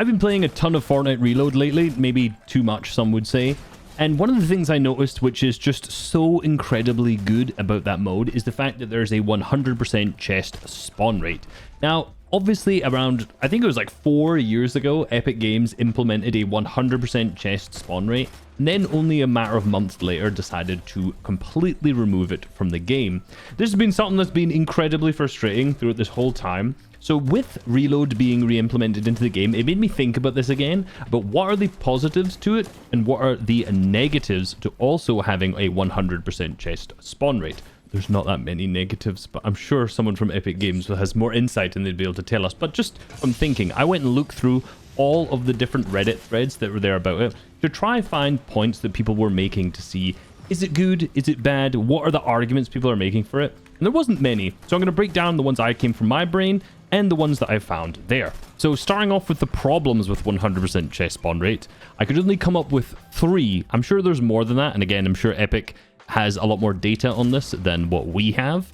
I've been playing a ton of Fortnite Reload lately, maybe too much, some would say. And one of the things I noticed, which is just so incredibly good about that mode, is the fact that there's a 100% chest spawn rate. Now, obviously around, I think it was like 4 years ago, Epic Games implemented a 100% chest spawn rate, and then only a matter of months later decided to completely remove it from the game. This has been something that's been incredibly frustrating throughout this whole time. So with Reload being re-implemented into the game, it made me think about this again, but what are the positives to it, and what are the negatives to also having a 100% chest spawn rate? There's not that many negatives, but I'm sure someone from Epic Games has more insight and they'd be able to tell us. But just from thinking, I went and looked through all of the different Reddit threads that were there about it to try find points that people were making to see, is it good, is it bad, what are the arguments people are making for it? And there wasn't many, so I'm going to break down the ones I came from my brain and the ones that I found there. So starting off with the problems with 100% chest spawn rate, I could only come up with 3. I'm sure there's more than that, and again, I'm sure Epic has a lot more data on this than what we have.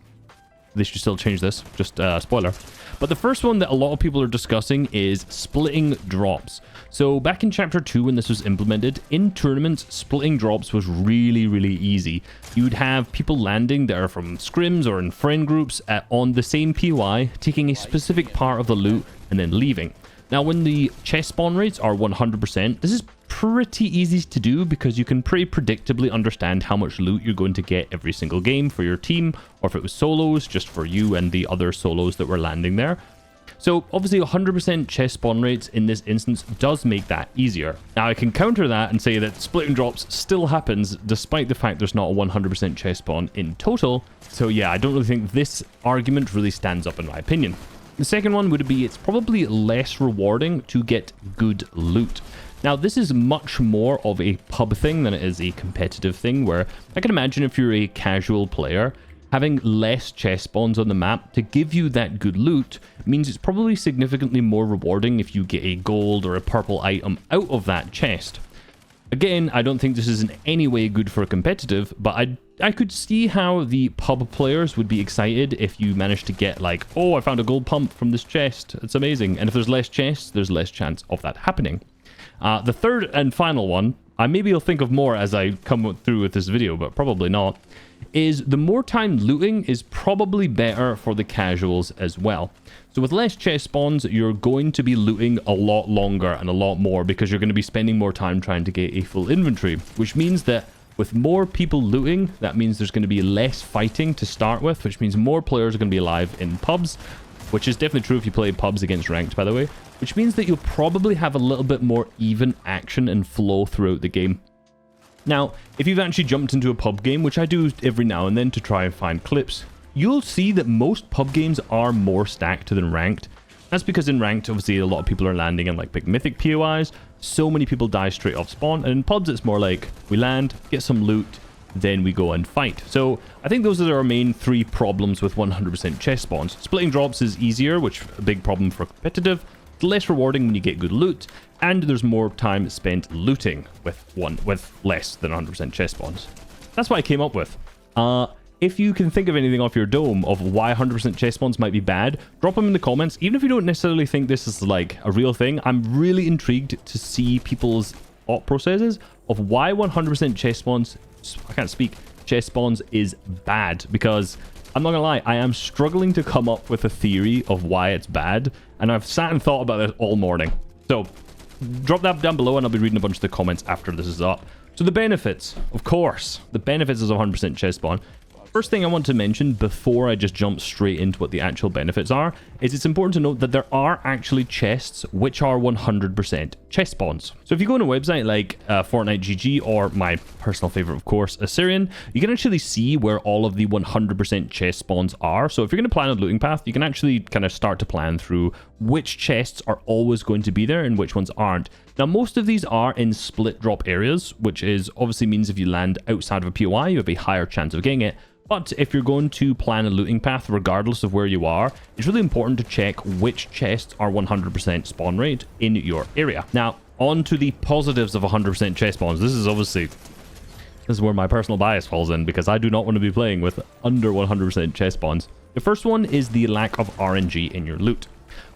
They should still change this, just spoiler. But the first one that a lot of people are discussing is splitting drops. So back in Chapter 2, when this was implemented, in tournaments, splitting drops was really, really easy. You'd have people landing that are from scrims or in friend groups on the same POI, taking a specific part of the loot and then leaving. Now, when the chest spawn rates are 100%, this is pretty easy to do because you can pretty predictably understand how much loot you're going to get every single game for your team, or if it was solos, just for you and the other solos that were landing there. So obviously 100% chest spawn rates in this instance does make that easier. Now I can counter that and say that splitting drops still happens despite the fact there's not a 100% chest spawn in total. So yeah, I don't really think this argument really stands up in my opinion. The second one would be it's probably less rewarding to get good loot. Now, this is much more of a pub thing than it is a competitive thing, where I can imagine if you're a casual player, having less chest spawns on the map to give you that good loot means it's probably significantly more rewarding if you get a gold or a purple item out of that chest. Again, I don't think this is in any way good for competitive, but I could see how the pub players would be excited if you managed to get like, oh, I found a gold pump from this chest. It's amazing. And if there's less chests, there's less chance of that happening. The third and final one, maybe you'll think of more as I come through with this video, but probably not, is the more time looting is probably better for the casuals as well. So with less chest spawns, you're going to be looting a lot longer and a lot more because you're going to be spending more time trying to get a full inventory, which means that with more people looting, that means there's going to be less fighting to start with, which means more players are going to be alive in pubs, which is definitely true if you play pubs against ranked, by the way, which means that you'll probably have a little bit more even action and flow throughout the game. Now, if you've actually jumped into a pub game, which I do every now and then to try and find clips, you'll see that most pub games are more stacked than ranked. That's because in ranked, obviously, a lot of people are landing in like big mythic POIs. So many people die straight off spawn. And in pubs, it's more like we land, get some loot, then we go and fight. So I think those are our main 3 problems with 100% chest spawns. Splitting drops is easier, which is a big problem for competitive. It's less rewarding when you get good loot, and there's more time spent looting with less than 100% chest spawns. That's what I came up with. If you can think of anything off your dome of why 100% chest spawns might be bad, drop them in the comments. Even if you don't necessarily think this is like a real thing, I'm really intrigued to see people's thought processes of why 100% chest spawns, I can't speak, chest spawns is bad, because I'm not gonna lie, I am struggling to come up with a theory of why it's bad, and I've sat and thought about it all morning. So drop that down below and I'll be reading a bunch of the comments after this is up. So the benefits, of course, the benefits is 100% chest spawn. First thing I want to mention before I just jump straight into what the actual benefits are is it's important to note that there are actually chests which are 100% chest spawns. So if you go on a website like Fortnite GG or my personal favorite, of course, Assyrian, you can actually see where all of the 100% chest spawns are. So if you're going to plan a looting path, you can actually kind of start to plan through which chests are always going to be there and which ones aren't. Now, most of these are in split drop areas, which is obviously means if you land outside of a POI, you have a higher chance of getting it. But if you're going to plan a looting path, regardless of where you are, it's really important to check which chests are 100% spawn rate in your area. Now, on to the positives of 100% chest spawns. This is where my personal bias falls in, because I do not want to be playing with under 100% chest spawns. The first one is the lack of RNG in your loot.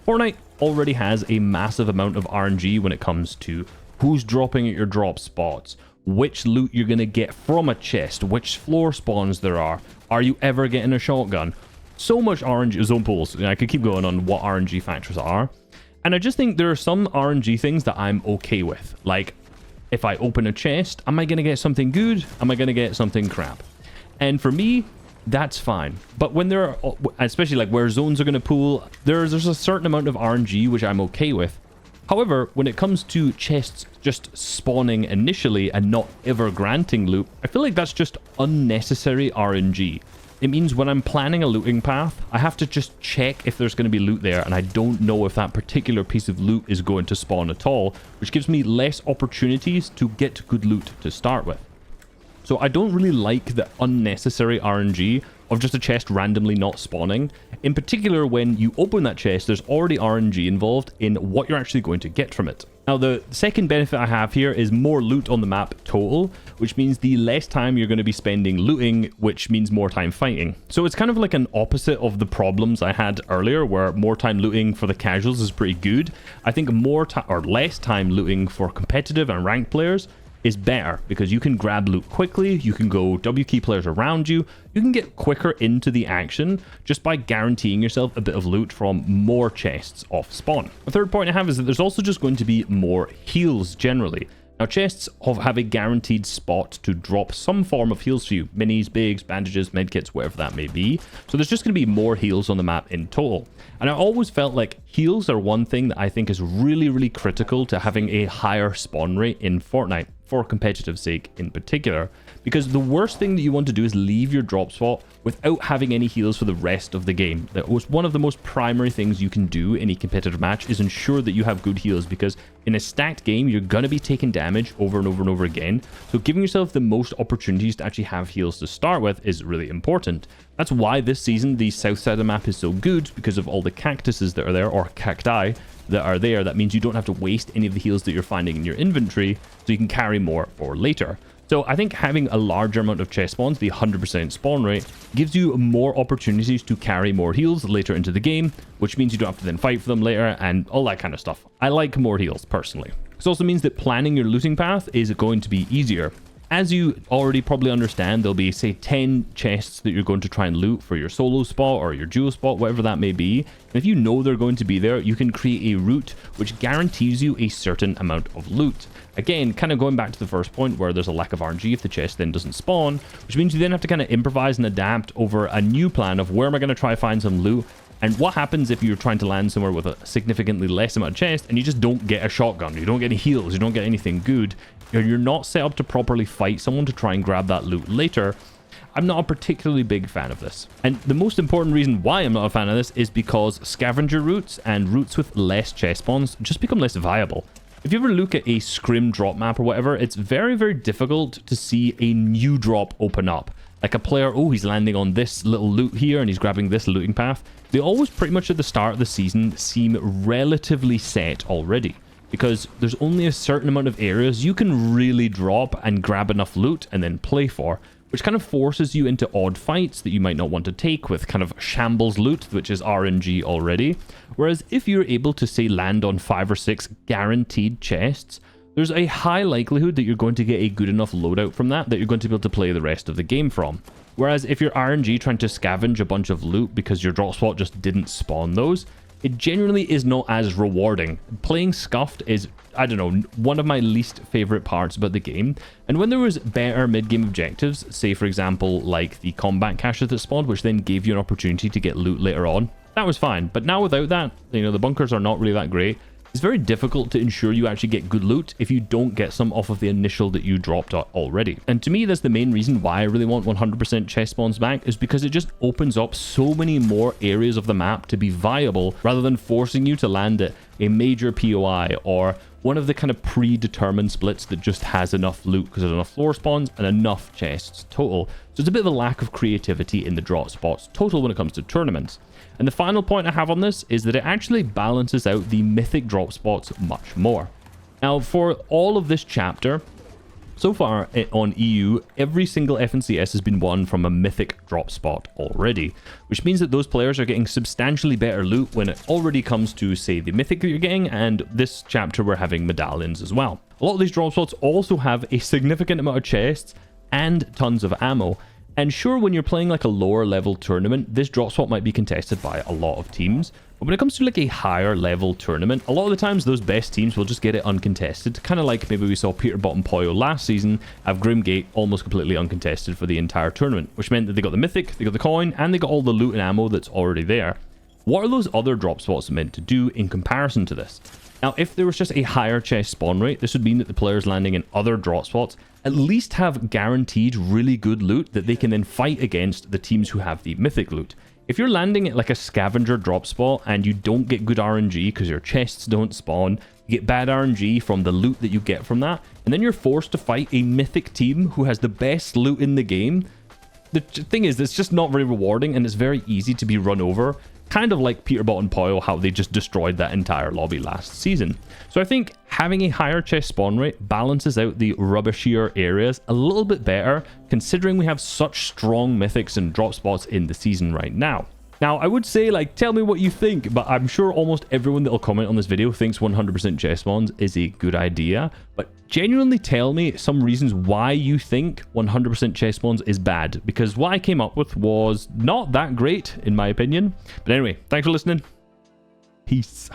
Fortnite already has a massive amount of RNG when it comes to who's dropping at your drop spots, which loot you're going to get from a chest, which floor spawns there are you ever getting a shotgun? So much RNG, zone pools. I could keep going on what RNG factors are. And I just think there are some RNG things that I'm okay with. Like, if I open a chest, am I going to get something good? Am I going to get something crap? And for me, that's fine. But when there are, especially like where zones are going to pool, there's a certain amount of RNG which I'm okay with. However, when it comes to chests just spawning initially and not ever granting loot, I feel like that's just unnecessary RNG. It means when I'm planning a looting path, I have to just check if there's going to be loot there, and I don't know if that particular piece of loot is going to spawn at all, which gives me less opportunities to get good loot to start with. So I don't really like the unnecessary RNG of just a chest randomly not spawning. In particular, when you open that chest, there's already RNG involved in what you're actually going to get from it. Now, the second benefit I have here is more loot on the map total, which means the less time you're going to be spending looting, which means more time fighting. So it's kind of like an opposite of the problems I had earlier, where more time looting for the casuals is pretty good. I think more time or less time looting for competitive and ranked players is better, because you can grab loot quickly, you can go W key players around you, you can get quicker into the action just by guaranteeing yourself a bit of loot from more chests off spawn. The third point I have is that there's also just going to be more heals generally. Now, chests have a guaranteed spot to drop some form of heals for you. Minis, bigs, bandages, medkits, whatever that may be. So there's just going to be more heals on the map in total. And I always felt like heals are one thing that I think is really, really critical to having a higher spawn rate in Fortnite, for competitive sake in particular. Because the worst thing that you want to do is leave your drop spot without having any heals for the rest of the game. That was one of the most primary things you can do in a competitive match, is ensure that you have good heals, because in a stacked game, you're going to be taking damage over and over and over again. So giving yourself the most opportunities to actually have heals to start with is really important. That's why this season, the south side of the map is so good, because of all the cactuses that are there, or cacti that are there. That means you don't have to waste any of the heals that you're finding in your inventory, so you can carry more for later. So I think having a larger amount of chest spawns, the 100% spawn rate, gives you more opportunities to carry more heals later into the game, which means you don't have to then fight for them later and all that kind of stuff. I like more heals personally. This also means that planning your looting path is going to be easier. As you already probably understand, there'll be, say, 10 chests that you're going to try and loot for your solo spot or your duo spot, whatever that may be. And if you know they're going to be there, you can create a route which guarantees you a certain amount of loot. Again, kind of going back to the first point where there's a lack of RNG if the chest then doesn't spawn, which means you then have to kind of improvise and adapt over a new plan of where am I going to try find some loot. And what happens if you're trying to land somewhere with a significantly less amount of chest and you just don't get a shotgun, you don't get any heals, you don't get anything good, you're not set up to properly fight someone to try and grab that loot later. I'm not a particularly big fan of this. And the most important reason why I'm not a fan of this is because scavenger routes and routes with less chest spawns just become less viable. If you ever look at a scrim drop map or whatever, it's very, very difficult to see a new drop open up. Like a player, oh, he's landing on this little loot here and he's grabbing this looting path. They always pretty much at the start of the season seem relatively set already, because there's only a certain amount of areas you can really drop and grab enough loot and then play for, which kind of forces you into odd fights that you might not want to take with kind of shambles loot, which is RNG already. Whereas if you're able to, say, land on 5 or 6 guaranteed chests, there's a high likelihood that you're going to get a good enough loadout from that you're going to be able to play the rest of the game from. Whereas if you're RNG trying to scavenge a bunch of loot because your drop spot just didn't spawn those, it generally is not as rewarding. Playing scuffed is, I don't know, one of my least favorite parts about the game. And when there was better mid-game objectives, say for example like the combat caches that spawned, which then gave you an opportunity to get loot later on, that was fine. But now without that, you know, the bunkers are not really that great. It's very difficult to ensure you actually get good loot if you don't get some off of the initial that you dropped already. And to me, that's the main reason why I really want 100% chest spawns back, is because it just opens up so many more areas of the map to be viable, rather than forcing you to land at a major POI or one of the kind of predetermined splits that just has enough loot because there's enough floor spawns and enough chests total. So it's a bit of a lack of creativity in the drop spots total when it comes to tournaments. And the final point I have on this is that it actually balances out the mythic drop spots much more. Now, for all of this chapter, So far on EU, every single FNCS has been won from a mythic drop spot already, which means that those players are getting substantially better loot when it already comes to, say, the mythic that you're getting, and this chapter we're having medallions as well. A lot of these drop spots also have a significant amount of chests and tons of ammo. And sure, when you're playing like a lower level tournament, this drop spot might be contested by a lot of teams. But when it comes to like a higher level tournament, a lot of the times those best teams will just get it uncontested. Kind of like maybe we saw Peterbottom Poyo last season have Grimgate almost completely uncontested for the entire tournament, which meant that they got the mythic, they got the coin, and they got all the loot and ammo that's already there. What are those other drop spots meant to do in comparison to this? Now, if there was just a higher chest spawn rate, this would mean that the players landing in other drop spots at least have guaranteed really good loot that they can then fight against the teams who have the mythic loot. If you're landing at like a scavenger drop spot and you don't get good RNG because your chests don't spawn, you get bad RNG from the loot that you get from that, and then you're forced to fight a mythic team who has the best loot in the game, the thing is, it's just not very rewarding and it's very easy to be run over. Kind of like Peterbottom Poyo, how they just destroyed that entire lobby last season. So I think having a higher chest spawn rate balances out the rubbishier areas a little bit better, considering we have such strong mythics and drop spots in the season right now. Now, I would say, like, tell me what you think, but I'm sure almost everyone that will comment on this video thinks 100% chest spawns is a good idea. But genuinely tell me some reasons why you think 100% chest spawns is bad, because what I came up with was not that great, in my opinion. But anyway, thanks for listening. Peace.